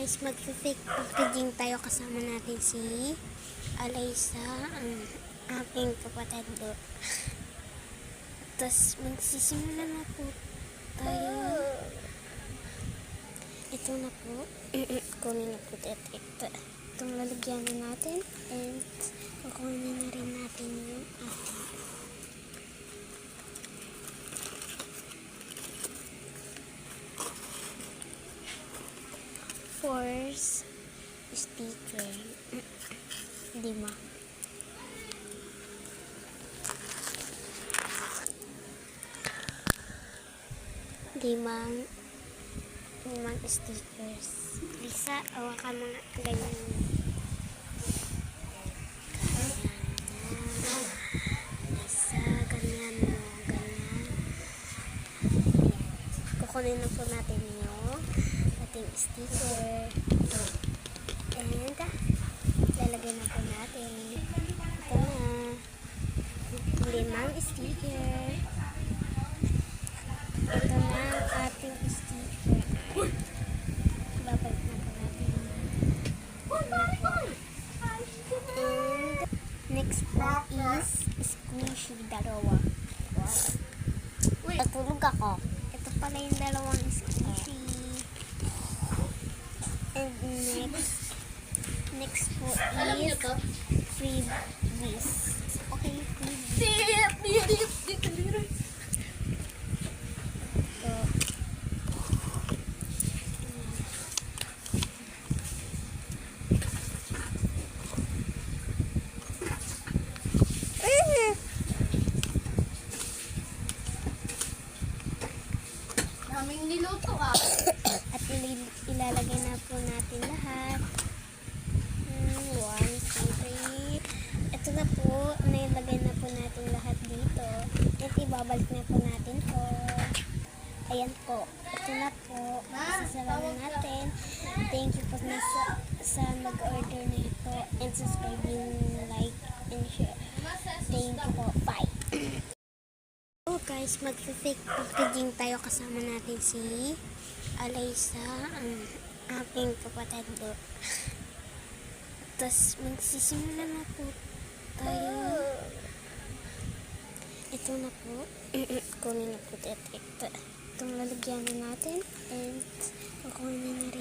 guys, mag-fake packaging tayo. Kasama natin si Alaysa, ang aking kapatid do. Tapos magsisimula na po tayo. Ito na po. Kunin na po ito. Itong lalagyan na natin. And kukunin na rin natin yung ating force sticker. 5. Limang stickers. Lisa, awakan mo nga ganyan. Lisa, ganyan mo. Ganyan. Kukunin na po natin yung ating sticker. And lalagyan na po natin. Ito na. 5 sticker. Ito na ang ating sticker. Babalik na po natin. And next po is squishy dalawa. Natulog ako. Ito pala yung dalawang squishy. And next po is freebies. Okay, freebies. Daming niluto ah. At ilalagay na po natin lahat. 1, 2, 3. Ito na po. Nailagay na po natin lahat dito. At ibabalik na po natin po. Ayan po. Ito na po. Isasalaman natin. Thank you po sa nag-order na ito. And subscribe yung like and share. Thank you po. Bye. So guys, mag-fake packaging tayo. Kasama natin si Alaysa, ang aking kapatid do. Tapos magsisimula na po tayo. Ito na po. Kunin na po ito. Itong lalagyan na natin. And kukunin na